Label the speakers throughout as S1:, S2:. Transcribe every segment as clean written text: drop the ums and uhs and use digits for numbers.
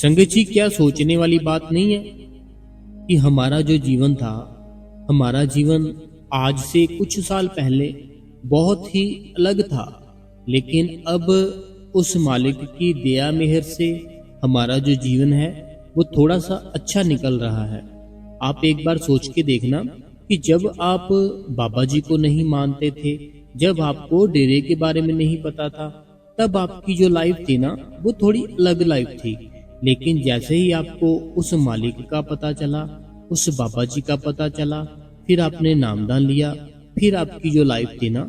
S1: संगत जी, क्या सोचने वाली बात नहीं है कि हमारा जो जीवन था, हमारा जीवन आज से कुछ साल पहले बहुत ही अलग था। लेकिन अब उस मालिक की दया मेहर से हमारा जो जीवन है वो थोड़ा सा अच्छा निकल रहा है। आप एक बार सोच के देखना कि जब आप बाबा जी को नहीं मानते थे, जब आपको डेरे के बारे में नहीं पता था, तब आपकी जो लाइफ थी ना वो थोड़ी अलग लाइफ थी। लेकिन जैसे ही आपको उस मालिक का पता चला, उस बाबा जी का पता चला, फिर आपने नामदान लिया, फिर आपकी जो लाइफ थी ना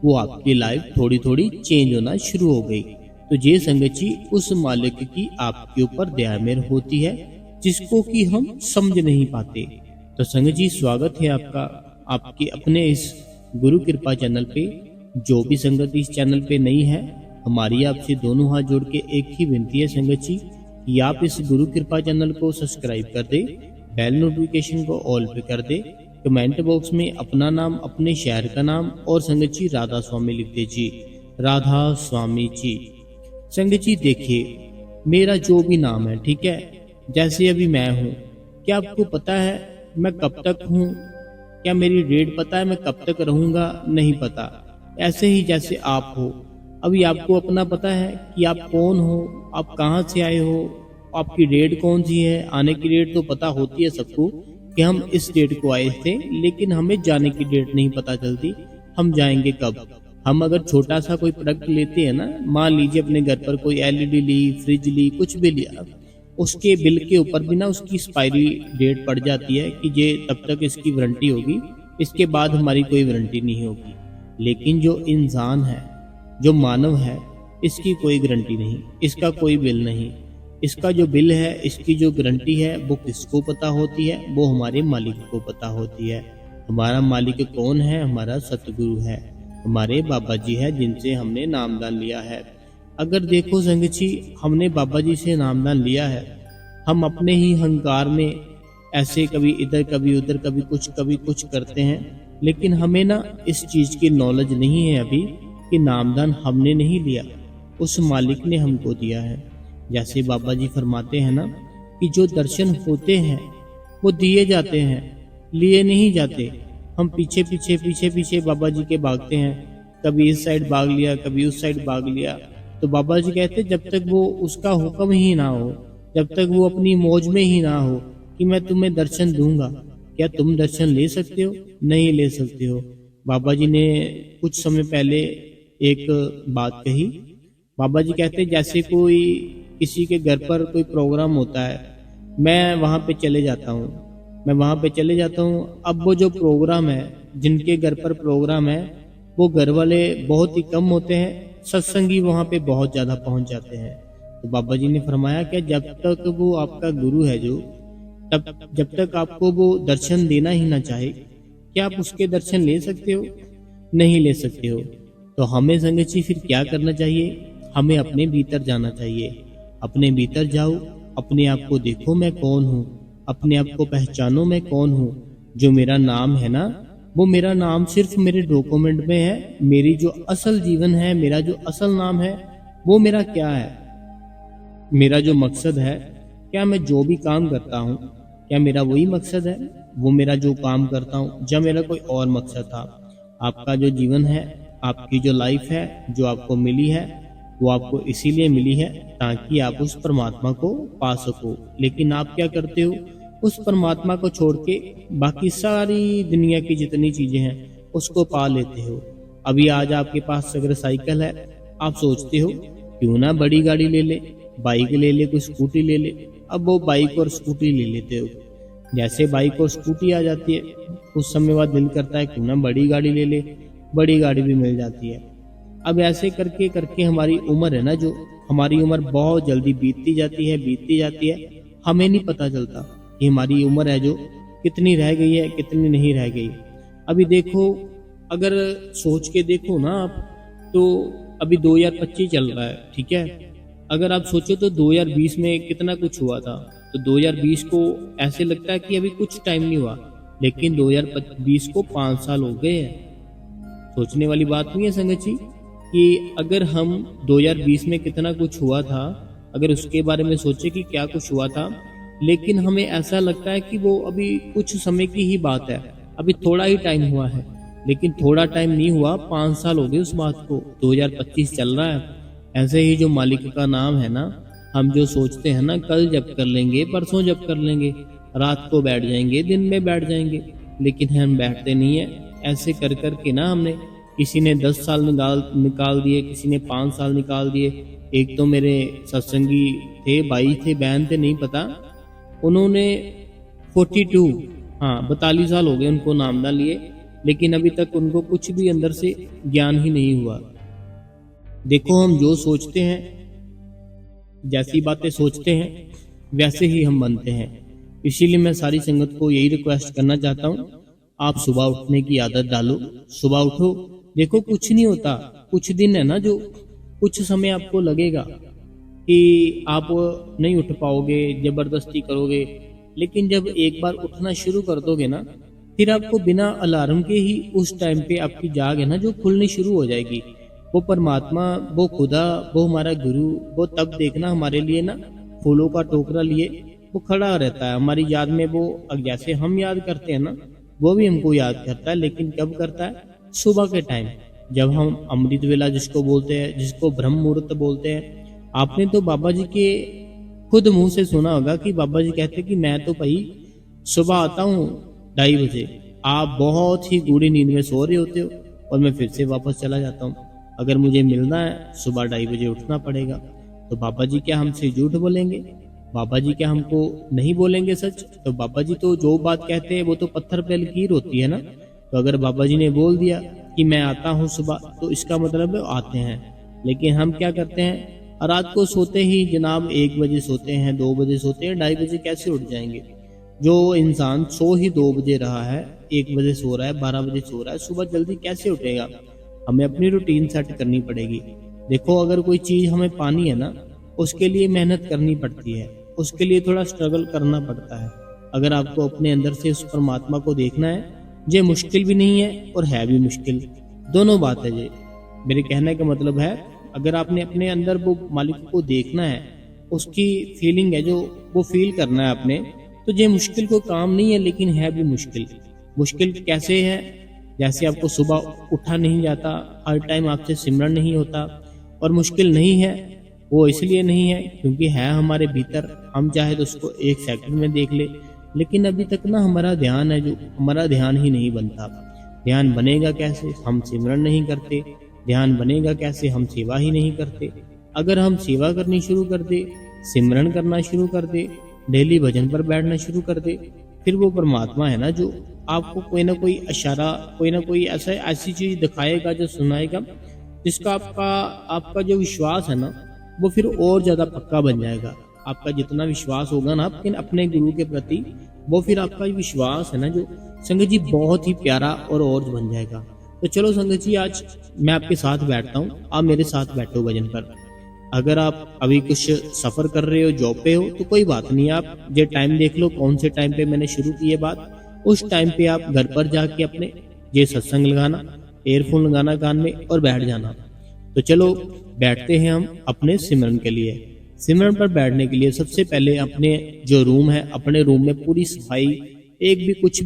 S1: वो आपकी लाइफ थोड़ी थोड़ी चेंज होना शुरू हो गई। तो ये संगत जी, उस मालिक की आपके ऊपर दया मेहर होती है जिसको कि हम समझ नहीं पाते। तो संगत जी, स्वागत है आपका आपके अपने इस गुरु कृपा चैनल पे। जो भी संगत इस चैनल पे नई है, हमारी आपसे दोनों हाथ जोड़ के एक ही विनती है संगत जी कि आप इस गुरु कृपा चैनल को सब्सक्राइब कर दे, बेल नोटिफिकेशन को ऑल पे कर दे, कमेंट बॉक्स में अपना नाम, अपने शहर का नाम और संगत जी राधा स्वामी लिख दीजिए, राधा स्वामी जी। संगत जी देखिए, मेरा जो भी नाम है, ठीक है, जैसे अभी मैं हूँ, क्या आपको पता है मैं कब तक हूँ? क्या मेरी डेट पता है मैं कब तक रहूंगा? नहीं पता। ऐसे ही जैसे आप हो, अभी आपको अपना पता है कि आप कौन हो, आप कहाँ से आए हो, आपकी डेट कौन सी है। आने की डेट तो पता होती है सबको कि हम इस डेट को आए थे, लेकिन हमें जाने की डेट नहीं पता चलती, हम जाएंगे कब। हम अगर छोटा सा कोई प्रोडक्ट लेते हैं ना, मान लीजिए अपने घर पर कोई एलईडी ली, फ्रिज ली, कुछ भी लिया, उसके बिल के ऊपर भी ना उसकी एक्सपायरी डेट पड़ जाती है कि ये तब तक इसकी वारंटी होगी, इसके बाद हमारी कोई वारंटी नहीं होगी। लेकिन जो इंसान है, जो मानव है, इसकी कोई गारंटी नहीं, इसका कोई बिल नहीं। इसका जो बिल है, इसकी जो गारंटी है, वो किसको पता होती है? वो हमारे मालिक को पता होती है। हमारा मालिक कौन है? हमारा सतगुरु है, हमारे बाबा जी है जिनसे हमने नामदान लिया है। अगर देखो संगत जी, हमने बाबा जी से नामदान लिया है, हम अपने ही अहंकार में ऐसे कभी इधर कभी उधर, कभी कुछ करते हैं, लेकिन हमें ना इस चीज की नॉलेज नहीं है अभी कि नामदान हमने नहीं लिया, उस मालिक ने हमको दिया है। जैसे बाबा जी फरमाते हैं ना कि जो दर्शन होते हैं वो दिए जाते हैं, लिए नहीं जाते। हम पीछे पीछे पीछे पीछे बाबा जी के भागते हैं, कभी इस साइड भाग लिया, कभी उस साइड भाग लिया। तो बाबा जी कहते जब तक वो उसका हुक्म ही ना हो, जब तक वो अपनी मौज में ही ना हो कि मैं तुम्हें दर्शन दूंगा, क्या तुम दर्शन ले सकते हो? नहीं ले सकते हो। बाबा जी ने कुछ समय पहले एक बात कही। बाबा जी कहते जैसे कोई किसी के घर पर कोई प्रोग्राम होता है, मैं वहां पे चले जाता हूँ, मैं वहां पे चले जाता हूँ। अब वो जो प्रोग्राम है, जिनके घर पर प्रोग्राम है, वो घर वाले बहुत ही कम होते हैं, सत्संगी वहां पे बहुत ज्यादा पहुंच जाते हैं। तो बाबा जी ने फरमाया कि जब तक वो आपका गुरु है जो, तब जब तक आपको वो दर्शन देना ही ना चाहे, क्या आप उसके दर्शन ले सकते हो? नहीं ले सकते हो। तो हमें संगत जी फिर क्या करना चाहिए? हमें अपने भीतर जाना चाहिए। अपने भीतर जाओ, अपने आप को देखो मैं कौन हूँ, अपने आप को पहचानो मैं कौन हूँ। जो मेरा नाम है ना, वो मेरा नाम सिर्फ मेरे डॉक्यूमेंट में है। मेरी जो असल जीवन है, मेरा जो असल नाम है, वो मेरा क्या है? मेरा जो मकसद है, क्या मैं जो भी काम करता हूँ, क्या मेरा वही मकसद है? वो मेरा जो काम करता हूँ, या मेरा कोई और मकसद था? आपका जो जीवन है, आपकी जो लाइफ है, जो आपको मिली है, वो आपको इसीलिए मिली है ताकि आप उस परमात्मा को पा सको। लेकिन आप क्या करते हो? उस परमात्मा को छोड़ के बाकी सारी दुनिया की जितनी चीजें हैं उसको पा लेते हो। अभी आज आपके पास अगर साइकिल है, आप सोचते हो क्यों ना बड़ी गाड़ी ले ले, बाइक ले ले, कोई स्कूटी ले ले। अब वो बाइक और स्कूटी ले लेते हो। जैसे बाइक और स्कूटी आ जाती है, कुछ समय बाद दिल करता है क्यों ना बड़ी गाड़ी ले ले, बड़ी गाड़ी भी मिल जाती है। अब ऐसे करके करके हमारी उम्र है ना, जो हमारी उम्र बहुत जल्दी बीतती जाती है, हमें नहीं पता चलता कि हमारी उम्र है जो कितनी रह गई है, कितनी नहीं रह गई। अभी देखो, अगर सोच के देखो ना आप, तो अभी 2025 चल रहा है, ठीक है। अगर आप सोचो तो 2020 में कितना कुछ हुआ था, तो 2020 को ऐसे लगता है कि अभी कुछ टाइम नहीं हुआ, लेकिन 2020 को 5 साल हो गए हैं। सोचने वाली बात नहीं है संगत जी कि अगर हम 2020 में कितना कुछ हुआ था, अगर उसके बारे में सोचे कि क्या कुछ हुआ था, लेकिन हमें ऐसा लगता है कि वो अभी कुछ समय की ही बात है, अभी थोड़ा ही टाइम हुआ है। लेकिन थोड़ा टाइम नहीं हुआ, 5 साल हो गए उस बात को, 2025 चल रहा है। ऐसे ही जो मालिक का नाम है ना, हम जो सोचते हैं ना कल जब कर लेंगे, परसों जब कर लेंगे, रात को बैठ जाएंगे, दिन में बैठ जाएंगे, लेकिन हम बैठते नहीं है। ऐसे कर कर के ना हमने, किसी ने 10 साल निकाल दिए, किसी ने 5 साल निकाल दिए। एक तो मेरे सत्संगी थे, भाई थे, बहन थे, नहीं पता, उन्होंने 42, हाँ 42 साल हो गए उनको नामदा लिए, लेकिन अभी तक उनको कुछ भी अंदर से ज्ञान ही नहीं हुआ। देखो, हम जो सोचते हैं, जैसी बातें सोचते हैं, वैसे ही हम बनते हैं। इसीलिए मैं सारी संगत को यही रिक्वेस्ट करना चाहता हूँ, आप सुबह उठने की आदत डालो। सुबह उठो, देखो कुछ नहीं होता, कुछ दिन है ना, जो कुछ समय आपको लगेगा कि आप नहीं उठ पाओगे, जबरदस्ती करोगे, लेकिन जब एक बार उठना शुरू कर दोगे ना, फिर आपको बिना अलार्म के ही उस टाइम पे आपकी जाग है ना जो खुलनी शुरू हो जाएगी। वो परमात्मा, वो खुदा, वो हमारा गुरु, वो तब देखना हमारे लिए ना फूलों का टोकरा लिए वो खड़ा रहता है हमारी याद में। वो जैसे हम याद करते हैं ना, वो भी हमको याद करता है, लेकिन कब करता है? सुबह के टाइम, जब हम अमृत वेला जिसको बोलते हैं, जिसको ब्रह्म मुहूर्त बोलते हैं। आपने तो बाबा जी के खुद मुंह से सुना होगा कि बाबा जी कहते कि मैं तो भाई सुबह आता हूँ 2:30 बजे, आप बहुत ही गूढ़ी नींद में सो रहे होते हो और मैं फिर से वापस चला जाता हूँ। अगर मुझे मिलना है सुबह 2:30 बजे उठना पड़ेगा। तो बाबा जी क्या हमसे झूठ बोलेंगे? बाबा जी क्या हमको नहीं बोलेंगे सच? तो बाबा जी तो जो बात कहते हैं वो तो पत्थर पे लकीर होती है ना। तो अगर बाबा जी ने बोल दिया कि मैं आता हूँ सुबह, तो इसका मतलब है आते हैं। लेकिन हम क्या करते हैं, रात को सोते ही जनाब 1 बजे सोते हैं, 2 बजे सोते हैं, 2:30 बजे कैसे उठ जाएंगे? जो इंसान सो ही 2 बजे रहा है, 1 बजे सो रहा है, 12 बजे सो रहा है, सुबह जल्दी कैसे उठेगा? हमें अपनी रूटीन सेट करनी पड़ेगी। देखो, अगर कोई चीज हमें पानी है ना, उसके लिए मेहनत करनी पड़ती है, उसके लिए थोड़ा स्ट्रगल करना पड़ता है। अगर आपको अपने अंदर से उस परमात्मा को देखना है, ये मुश्किल भी नहीं है और है भी मुश्किल, दोनों बात है। ये मेरे कहने का मतलब है, अगर आपने अपने अंदर वो मालिक को देखना है, उसकी फीलिंग है जो वो फील करना है आपने, तो ये मुश्किल कोई काम नहीं है, लेकिन है भी मुश्किल। मुश्किल कैसे है? जैसे आपको सुबह उठा नहीं जाता, हर टाइम आपसे सिमरन नहीं होता। और मुश्किल नहीं है, वो इसलिए नहीं है क्योंकि है हमारे भीतर, हम चाहे तो उसको 1 सेकंड में देख ले, लेकिन अभी तक ना हमारा ध्यान है जो, हमारा ध्यान ही नहीं बनता। ध्यान बनेगा कैसे? हम सिमरन नहीं करते। ध्यान बनेगा कैसे? हम सेवा ही नहीं करते। अगर हम सेवा करनी शुरू कर दे, सिमरन करना शुरू कर दे, डेली भजन पर बैठना शुरू कर दे, फिर वो परमात्मा है ना जो आपको कोई ना कोई इशारा, कोई ना कोई ऐसी चीज दिखाएगा, जो सुनाएगा, जिसका आपका जो विश्वास है ना, वो फिर और ज्यादा पक्का बन जाएगा। आपका जितना विश्वास होगा ना अपने गुरु के प्रति, वो फिर आपका विश्वास है ना जो संगत जी बहुत ही प्यारा और बन जाएगा। तो चलो संगत जी, आज मैं आपके साथ बैठता हूँ, आप मेरे साथ बैठो भजन पर। अगर आप अभी कुछ सफर कर रहे हो, जॉब पे हो, तो कोई बात नहीं, आप ये टाइम देख लो कौन से टाइम पे मैंने शुरू की है बात, उस टाइम पे आप घर पर जाके अपने ये सत्संग लगाना, एयरफोन लगाना कान में और बैठ जाना। तो चलो बैठते हैं हम अपने सिमरन के लिए। सिमरन पर बैठने के लिए सबसे पहले अपने जो रूम है, अपने रूम में पूरी सफाई, एक भी कुछ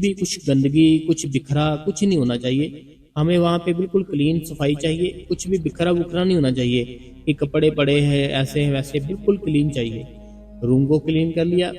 S1: गंदगी, कुछ बिखरा कुछ नहीं होना चाहिए। हमें वहाँ पे बिल्कुल क्लीन सफाई चाहिए, कुछ भी बिखरा बुखरा नहीं होना चाहिए कि कपड़े पड़े हैं ऐसे हैं वैसे, बिल्कुल क्लीन चाहिए। रूम को क्लीन कर लिया।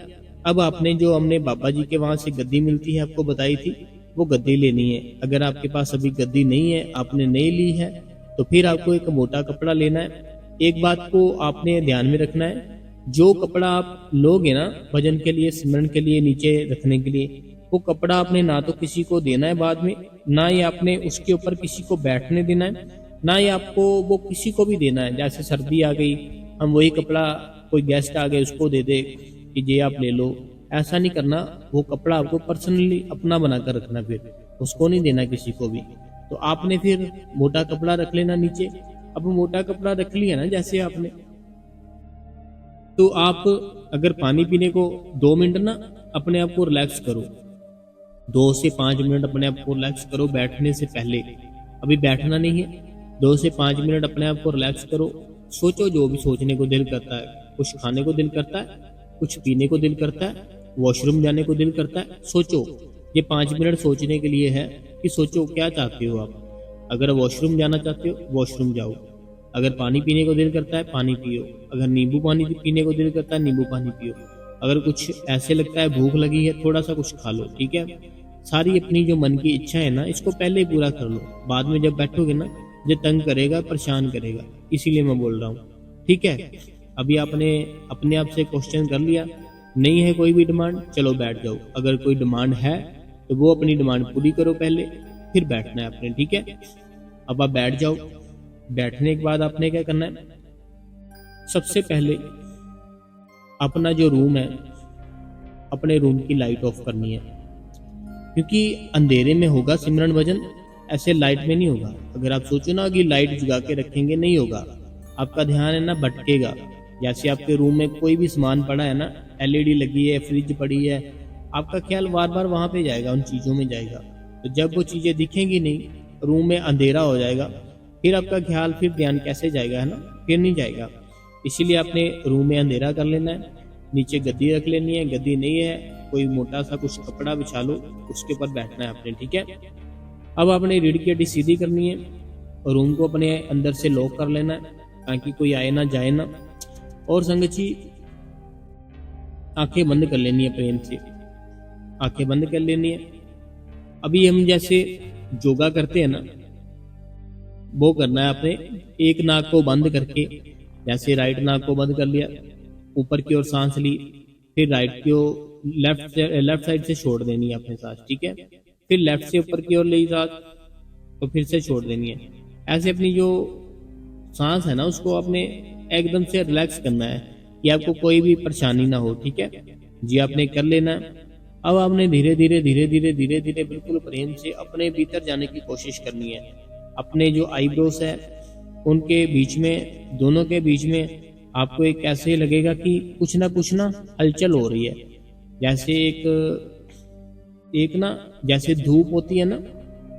S1: अब आपने जो हमने बाबा जी के वहां से गद्दी मिलती है आपको बताई थी, वो गद्दी लेनी है। अगर आपके पास अभी गद्दी नहीं है, आपने नहीं ली है, तो फिर आपको एक मोटा कपड़ा लेना है। एक बात को आपने ध्यान में रखना है, जो कपड़ा आप लोगे ना भजन के लिए, सिमरन के लिए, नीचे रखने के लिए, वो कपड़ा आपने ना तो किसी को देना है बाद में, ना ही आपने उसके ऊपर किसी को बैठने देना है, ना ही आपको वो किसी को भी देना है। जैसे सर्दी आ गई, हम वही कपड़ा कोई गेस्ट आ गए उसको दे दे कि ये आप ले लो, ऐसा नहीं करना। वो कपड़ा आपको पर्सनली अपना बनाकर रखना, फिर उसको नहीं देना किसी को भी। तो आपने फिर मोटा कपड़ा रख लेना नीचे। अब मोटा कपड़ा रख लिया ना जैसे आपने, तो आप अगर पानी पीने को 2 मिनट ना अपने आप को रिलैक्स करो, 2 से 5 मिनट अपने आप को रिलैक्स करो बैठने से पहले। अभी बैठना नहीं है, 2 से 5 मिनट अपने आप को रिलैक्स करो। सोचो जो भी सोचने को दिल करता है, कुछ खाने को दिल करता है, कुछ पीने को दिल करता है, वॉशरूम जाने को दिल करता है। सोचो, ये 5 मिनट सोचने के लिए है कि सोचो क्या चाहते हो आप। अगर वॉशरूम जाना चाहते हो वॉशरूम जाओ, अगर पानी पीने को दिल करता है पानी पियो, अगर नींबू पानी पीने को दिल करता है नींबू पानी पियो, अगर कुछ ऐसे लगता है भूख लगी है थोड़ा सा कुछ खा लो, ठीक है। सारी अपनी जो मन की इच्छा है ना इसको पहले ही पूरा कर लो, बाद में जब बैठोगे ना ये तंग करेगा, परेशान करेगा, इसीलिए मैं बोल रहा हूँ, ठीक है। अभी आपने अपने आप से क्वेश्चन कर लिया, नहीं है कोई भी डिमांड, चलो बैठ जाओ। अगर कोई डिमांड है तो वो अपनी डिमांड पूरी करो पहले, फिर बैठना है अपने, ठीक है। अब आप बैठ जाओ। बैठने के बाद आपने क्या करना है, सबसे पहले अपना जो रूम है, अपने रूम की लाइट ऑफ करनी है, क्योंकि अंधेरे में होगा सिमरन भजन, ऐसे लाइट में नहीं होगा। अगर आप सोचो ना कि लाइट जगा के रखेंगे, नहीं होगा, आपका ध्यान है ना भटकेगा। जैसे आपके रूम में कोई भी सामान पड़ा है ना, एलईडी लगी है, फ्रिज पड़ी है, आपका ख्याल बार बार वहां पे जाएगा, उन चीजों में जाएगा। तो जब वो चीजें दिखेंगी नहीं, रूम में अंधेरा हो जाएगा, फिर आपका ख्याल, फिर ध्यान कैसे जाएगा, है ना, फिर नहीं जाएगा। इसीलिए आपने रूम में अंधेरा कर लेना है। नीचे गद्दी रख लेनी है, गद्दी नहीं है कोई मोटा सा कुछ कपड़ा बिछा लो, उसके ऊपर बैठना है आपने, ठीक है। अब आपने रीढ़ की हड्डी सीधी करनी है और रूम को अपने अंदर से लॉक कर लेना है ताकि कोई आए ना जाए ना। और संगत जी आंखें बंद कर लेनी है, प्रेम से आंखें बंद कर लेनी है। अभी हम जैसे योगा करते हैं ना, वो करना है आपने, एक नाक को बंद करके, जैसे राइट नाक को बंद कर लिया, ऊपर की ओर सांस ली, फिर राइट की ओर लेफ्ट साइड से छोड़ देनी है अपने सांस, ठीक है। फिर लेफ्ट से ऊपर की ओर ली सांस, तो फिर से छोड़ देनी है। ऐसे अपनी जो सांस है ना उसको आपने एकदम से रिलैक्स करना है कि आपको कोई भी परेशानी ना हो, ठीक है जी, आपने कर लेना है। अब आपने धीरे धीरे धीरे धीरे धीरे धीरे बिल्कुल प्रेम से अपने भीतर जाने की कोशिश करनी है। अपने जो आईब्रोस है उनके बीच में, दोनों के बीच में आपको एक ऐसे लगेगा कि कुछ ना हलचल हो रही है। जैसे एक ना जैसे धूप होती है ना,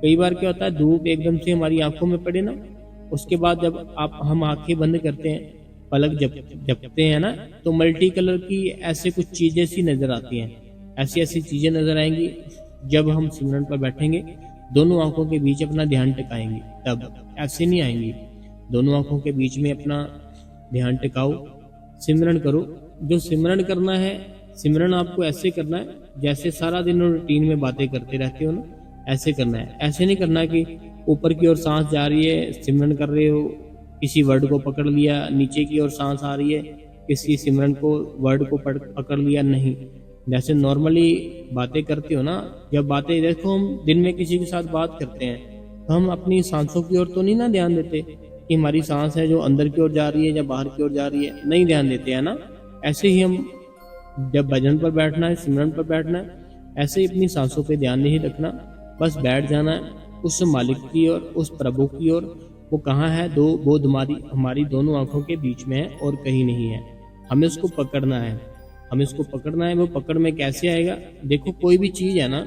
S1: कई बार क्या होता है धूप एकदम से हमारी आंखों में पड़े ना, उसके बाद जब हम आंखें बंद करते हैं, पलक जपते हैं ना, तो मल्टी कलर की ऐसे कुछ चीजें सी नजर आती हैं। ऐसी ऐसी चीजें नजर आएंगी जब हम सिमरन पर बैठेंगे, दोनों आंखों के बीच अपना ध्यान टिकाएंगे, तब ऐसे नहीं आएंगी। दोनों आंखों के बीच में अपना ध्यान टिकाओ, सिमरन करो। जो सिमरन करना है, सिमरन आपको ऐसे करना है जैसे सारा दिन रूटीन में बातें करते रहते हो ना, ऐसे करना है। ऐसे नहीं करना कि ऊपर की ओर सांस जा रही है, सिमरन कर रहे हो, किसी वर्ड को पकड़ लिया, नीचे की ओर सांस आ रही है, किसी सिमरन को वर्ड को पकड़ लिया, नहीं। जैसे नॉर्मली बातें करते हो ना, जब बातें, देखो हम दिन में किसी के साथ बात करते हैं तो हम अपनी सांसों की ओर तो नहीं ना ध्यान देते कि हमारी सांस है जो अंदर की ओर जा रही है या बाहर की ओर जा रही है, नहीं ध्यान देते हैं ना। ऐसे ही हम जब भजन पर बैठना है, सिमरन पर बैठना है, ऐसे ही अपनी सांसों पे ध्यान नहीं रखना, बस बैठ जाना है उस मालिक की ओर, उस प्रभु की ओर। वो कहाँ है, वो हमारी दोनों आंखों के बीच में है और कहीं नहीं है। हमें उसको पकड़ना है, हमें उसको पकड़ना है। वो पकड़ में कैसे आएगा, देखो कोई भी चीज है ना,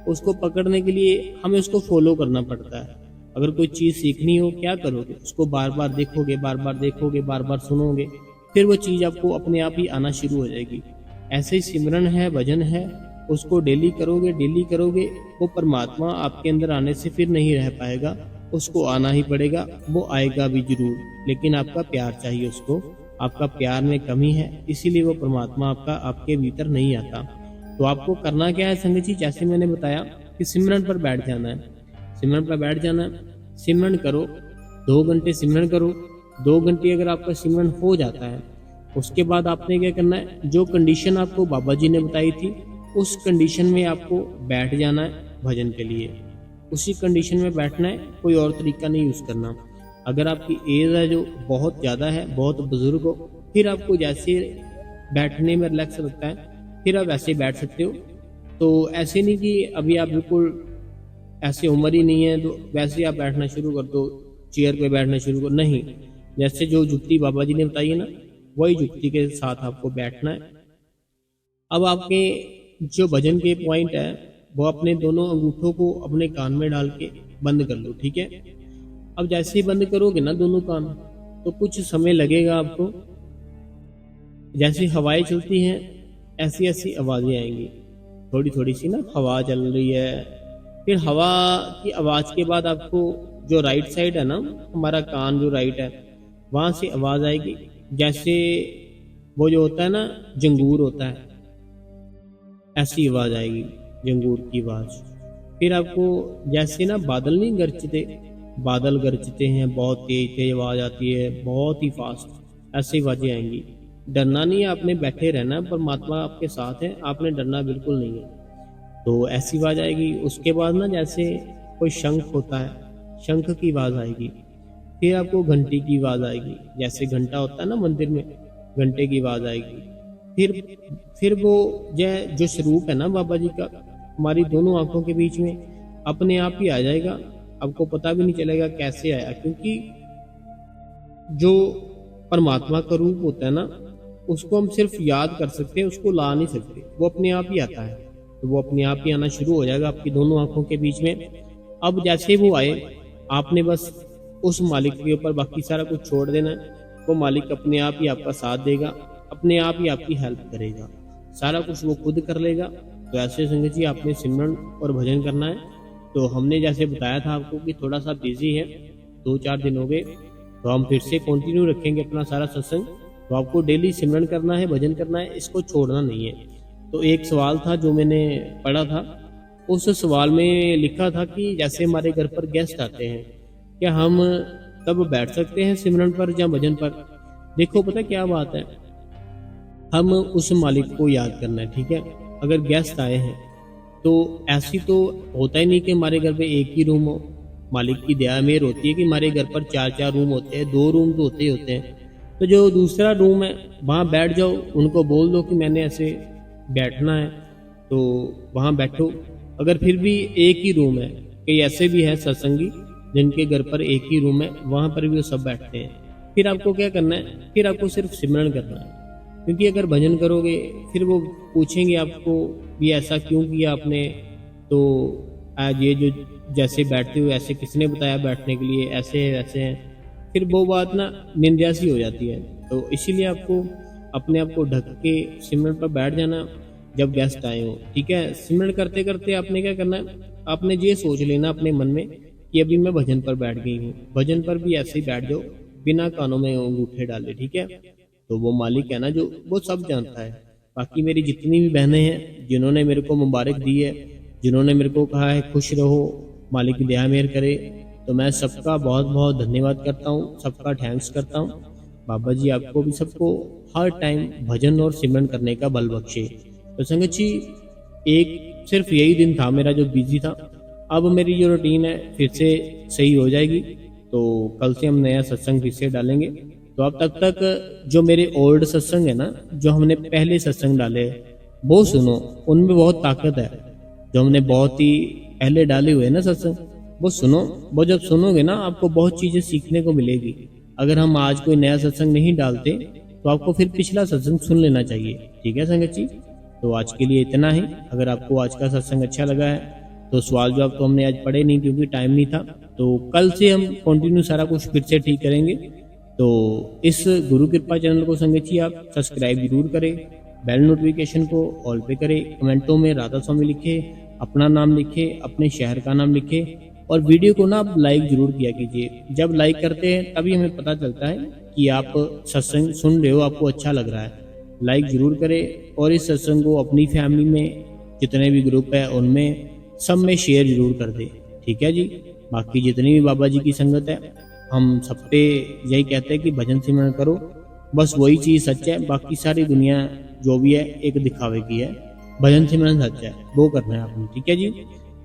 S1: उसको पकड़ने के लिए हमें उसको फॉलो करना पड़ता है। अगर कोई चीज सीखनी हो, क्या करोगे, उसको बार बार देखोगे, बार बार देखोगे, बार बार सुनोगे, फिर वो चीज आपको अपने आप ही आना शुरू हो जाएगी। ऐसे ही सिमरन है, भजन है, उसको डेली करोगे, वो परमात्मा आपके अंदर आने से फिर नहीं रह पाएगा, उसको आना ही पड़ेगा। वो आएगा भी जरूर, लेकिन आपका प्यार चाहिए उसको। आपका प्यार में कमी है, इसीलिए वो परमात्मा आपके भीतर नहीं आता। तो आपको करना क्या है संगत जी, जैसे मैंने बताया कि सिमरन पर बैठ जाना है, सिमरन पर बैठ जाना है, सिमरन करो, 2 घंटे सिमरन करो। 2 घंटे अगर आपका सिमरन हो जाता है, उसके बाद आपने क्या करना है, जो कंडीशन आपको बाबा जी ने बताई थी उस कंडीशन में आपको बैठ जाना है भजन के लिए। उसी कंडीशन में बैठना है, कोई और तरीका नहीं यूज करना। अगर आपकी एज है जो बहुत ज़्यादा है, बहुत बुजुर्ग हो, फिर आपको जैसे बैठने में रिलैक्स लगता है फिर आप ऐसे बैठ सकते हो। तो ऐसे नहीं कि अभी आप बिल्कुल ऐसे उम्र ही नहीं है तो वैसे आप बैठना शुरू कर दो, चेयर पे बैठना शुरू कर, नहीं। जैसे जो जुक्ति बाबा जी ने बताई है ना, वही जुक्ति के साथ आपको बैठना है। अब आपके जो भजन के पॉइंट है, वो अपने दोनों अंगूठों को अपने कान में डाल के बंद कर लो, ठीक है। अब जैसे ही बंद करोगे ना दोनों कान, तो कुछ समय लगेगा आपको, जैसी हवाएं चलती हैं ऐसी ऐसी आवाज़ें आएंगी, थोड़ी थोड़ी सी ना हवा चल रही है। फिर हवा की आवाज़ के बाद आपको जो राइट साइड है ना, हमारा कान जो राइट है, वहाँ से आवाज़ आएगी जैसे वो जो होता है ना जंगूर होता है, ऐसी आवाज़ आएगी, जंगूर की आवाज़। फिर आपको जैसे ना बादल नहीं गरजते, बादल गरजते हैं, बहुत तेज तेज आवाज़ आती है, बहुत ही फास्ट, ऐसी आवाज़ें आएंगी। डरना नहीं है, आपने बैठे रहना है, परमात्मा आपके साथ है, आपने डरना बिल्कुल नहीं है। तो ऐसी आवाज़ आएगी। उसके बाद ना जैसे कोई शंख होता है, शंख की आवाज़ आएगी। फिर आपको घंटी की आवाज़ आएगी, जैसे घंटा होता है ना मंदिर में, घंटे की आवाज़ आएगी। फिर वो जो स्वरूप है ना बाबा जी का, हमारी दोनों आंखों के बीच में अपने आप ही आ जाएगा, आपको पता भी नहीं चलेगा कैसे आया, क्योंकि जो परमात्मा का रूप होता है ना, उसको हम सिर्फ याद कर सकते हैं, उसको ला नहीं सकते, वो अपने आप ही आता है। तो वो अपने आप ही आना शुरू हो जाएगा आपकी दोनों आंखों के बीच में। अब जैसे वो आए, आपने बस उस मालिक के ऊपर बाकी सारा कुछ छोड़ देना है, वो मालिक अपने आप ही आपका साथ देगा, अपने आप ही आपकी हेल्प करेगा, सारा कुछ वो खुद कर लेगा। तो ऐसे संगत जी आपने सिमरन और भजन करना है। तो हमने जैसे बताया था आपको कि थोड़ा सा बिजी है, 2-4 दिन हो गए, तो हम फिर से कंटिन्यू रखेंगे अपना सारा सत्संग। तो आपको डेली सिमरन करना है, भजन करना है, इसको छोड़ना नहीं है। तो एक सवाल था जो मैंने पढ़ा था, उस सवाल में लिखा था कि जैसे हमारे घर पर गेस्ट आते हैं, क्या हम तब बैठ सकते हैं सिमरन पर या भजन पर? देखो पता क्या बात है, हम उस मालिक को याद करना है, ठीक है। अगर गेस्ट आए हैं तो ऐसी तो होता ही नहीं कि हमारे घर पे एक ही रूम हो। मालिक की दया मेहर होती है कि हमारे घर पर 4-4 रूम होते हैं, 2 रूम तो होते ही होते हैं। तो जो दूसरा रूम है वहाँ बैठ जाओ, उनको बोल दो कि मैंने ऐसे बैठना है, तो वहाँ बैठो। अगर फिर भी एक ही रूम है, कई ऐसे भी हैं सत्संगी जिनके घर पर एक ही रूम है, वहाँ पर भी वो सब बैठते हैं। फिर आपको क्या करना है, फिर आपको सिर्फ सिमरन करना है। क्योंकि अगर भजन करोगे फिर वो पूछेंगे आपको भी ऐसा क्यों किया आपने, तो आज ये जो जैसे बैठते हो ऐसे किसने बताया बैठने के लिए, ऐसे है वैसे हैं, फिर वो बात ना निंदा सी हो जाती है। तो इसीलिए आपको अपने आप को ढक के सिमरन पर बैठ जाना जब गेस्ट आए हो, ठीक है। सिमरन करते करते आपने क्या करना है, आपने ये सोच लेना अपने मन में कि अभी मैं भजन पर बैठ गई हूँ। भजन पर भी ऐसे ही बैठ जाओ बिना कानों में अंगूठे डाले, ठीक है। तो वो मालिक है ना जो, वो सब जानता है। बाकी मेरी जितनी भी बहनें हैं जिन्होंने मेरे को मुबारक दी है, जिन्होंने मेरे को कहा है खुश रहो, मालिक दया मेहर करे, तो मैं सबका बहुत बहुत धन्यवाद करता हूँ, सबका थैंक्स करता हूँ। बाबा जी आपको भी सबको हर टाइम भजन और सिमरन करने का बल बख्शे। तो संगत जी एक सिर्फ यही दिन था मेरा जो बिजी था, अब मेरी जो रूटीन है फिर से सही हो जाएगी। तो कल से हम नया सत्संग फिर से डालेंगे। तो अब तक जो मेरे ओल्ड सत्संग है ना, जो हमने पहले सत्संग डाले वो सुनो, उनमें बहुत ताकत है। जो हमने बहुत ही पहले डाले हुए ना सत्संग, वो सुनो। वो जब सुनोगे ना आपको बहुत चीजें सीखने को मिलेगी। अगर हम आज कोई नया सत्संग नहीं डालते तो आपको फिर पिछला सत्संग सुन लेना चाहिए, ठीक है संगत जी। तो आज के लिए इतना ही। अगर आपको आज का सत्संग अच्छा लगा है तो सवाल जवाब तो हमने आज पढ़े नहीं क्योंकि टाइम नहीं था, तो कल से हम कंटिन्यू सारा कुछ फिर से ठीक करेंगे। तो इस गुरु कृपा चैनल को संगत जी आप सब्सक्राइब जरूर करें, बेल नोटिफिकेशन को ऑल पे करें, कमेंटों में राधा स्वामी लिखे, अपना नाम लिखे, अपने शहर का नाम लिखे, और वीडियो को ना आप लाइक जरूर किया कीजिए। जब लाइक करते हैं तभी हमें पता चलता है कि आप सत्संग सुन रहे हो, आपको अच्छा लग रहा है। लाइक जरूर करें और इस सत्संग को अपनी फैमिली में जितने भी ग्रुप है उनमें सब में शेयर जरूर कर दे, ठीक है जी। बाकी जितनी भी बाबा जी की संगत है, हम सब पे यही कहते हैं कि भजन सिमरन करो, बस वही चीज़ सच है। बाकी सारी दुनिया जो भी है एक दिखावे की है, भजन सिमरन सच है, वो करना है आपने, ठीक है जी।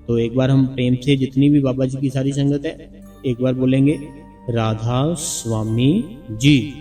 S1: तो एक बार हम प्रेम से जितनी भी बाबा जी की सारी संगत है एक बार बोलेंगे राधा स्वामी जी।